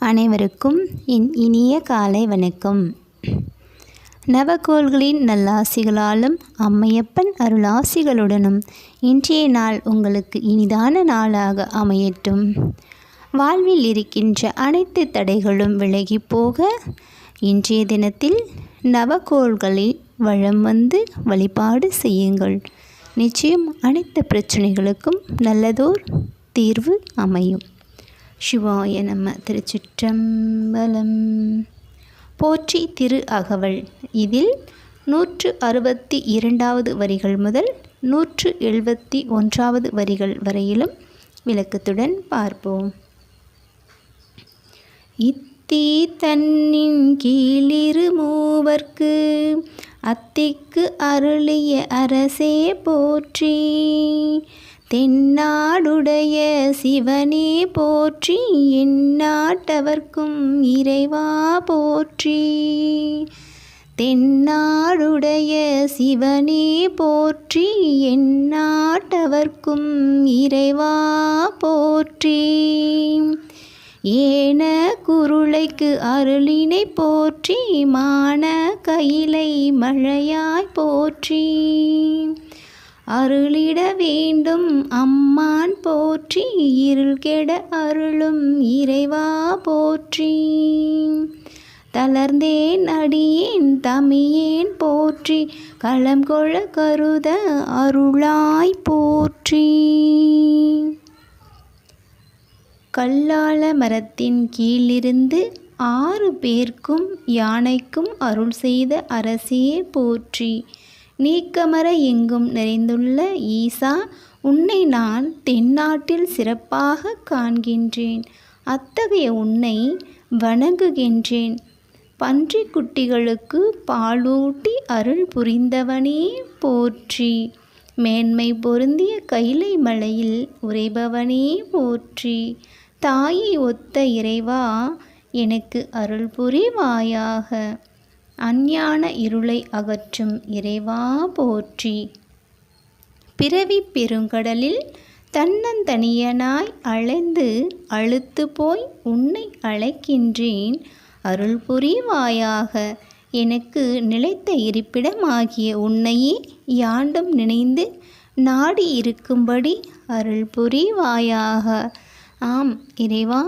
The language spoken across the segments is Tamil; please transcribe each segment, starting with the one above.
அனைவருக்கும் என் இனிய காலை வணக்கம். நவகோள்களின் நல்லாசிகளாலும் அம்மையப்பன் அருளாசிகளுடனும் இன்றைய நாள் உங்களுக்கு இனிதான நாளாக அமையட்டும். வாழ்வில் இருக்கின்ற அனைத்து தடைகளும் விலகி போக இன்றைய தினத்தில் நவகோள்களை வலம் வந்து வழிபாடு செய்யுங்கள். நிச்சயம் அனைத்து பிரச்சனைகளுக்கும் நல்லதோர் தீர்வு அமையும். சிவாய நம. திருச்சிற்றம்பலம். போற்றி திரு அகவல். இதில் 162 வரிகள் முதல் 171 வரிகள் வரையிலும் விளக்கத்துடன் பார்ப்போம். இத்தி தன்னின் கீழிரு மூவர்க்கு அத்திக்கு அருளிய அரசே போற்றி. தென்னாடுடைய சிவனே போற்றி. எந்நாட்டவர்க்கும் இறைவா போற்றி. தென்னாடுடைய சிவனே போற்றி. எந்நாட்டவர்க்கும் இறைவா போற்றி. ஏன குருளைக்கு அருளினை போற்றி. மான கையிலை மழையாய் போற்றி. அருளிட வேண்டும் அம்மான் போற்றி. இருள் கெட அருளும் இறைவா போற்றி. தளர்ந்தேன் அடியேன் தமியேன் போற்றி. களம் கொள கருத அருளாய் போற்றி. கல்லால மரத்தின் கீழிருந்து 6 பேர்க்கும் யானைக்கும் அருள் செய்த அரசே போற்றி. நீக்கமர எங்கும் நிறைந்துள்ள ஈசா, உன்னை நான் தென்னாட்டில் சிறப்பாக காண்கின்றேன். அத்தகைய உன்னை வணங்குகின்றேன். பன்றி குட்டிகளுக்கு பாலூட்டி அருள் புரிந்தவனே போற்றி. மேன்மை பொருந்திய கைலை மலையில் உறைபவனே போற்றி. தாயை ஒத்த இறைவா, எனக்கு அருள் புரிவாயாக. அஞ்ஞான இருளை அகற்றும் இறைவா போற்றி. பிறவி பெருங்கடலில் தன்னந்தனியனாய் அலைந்து அழுத்து போய் உன்னை அழைக்கின்றேன். அருள் புரிவாயாக. எனக்கு நிலைத்த இருப்பிடமாகிய உன்னையே யாண்டும் நினைந்து நாடி இருக்கும்படி அருள் புரிவாயாக. ஆம் இறைவா,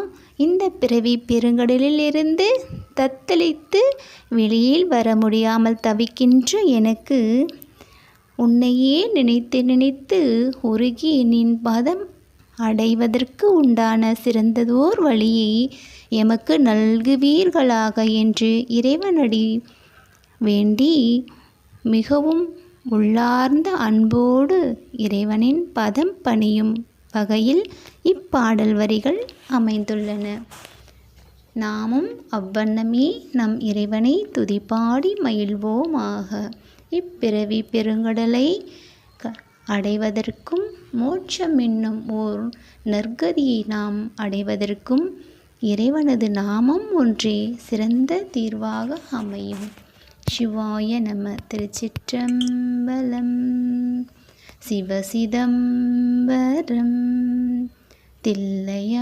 இந்த பிறவி பெருங்கடலிலிருந்து தத்தளித்து வெளியில் வர முடியாமல் தவிக்கின்ற எனக்கு உன்னையே நினைத்து நினைத்து உருகி நின் பதம் அடைவதற்கு உண்டான சிறந்ததோர் வழியை எமக்கு நல்குவீர்களாக என்று இறைவனடி வேண்டி மிகவும் உள்ளார்ந்த அன்போடு இறைவனின் பதம் பணியும் வகையில் இப்பாடல் வரிகள் அமைந்துள்ளன. நாமும் அவ்வண்ணமே நம் இறைவனை துதிபாடி மகிழ்வோமாக. இப்பிறவி பெருங்கடலை அடைவதற்கும் மோட்சம் என்னும் ஓர் நற்கதியை நாம் அடைவதற்கும் இறைவனது நாமம் ஒன்றே சிறந்த தீர்வாக அமையும். சிவாய நம. திருச்சிற்றம்பலம். சிவசிதம்பரம் தில்லையம்பலம்.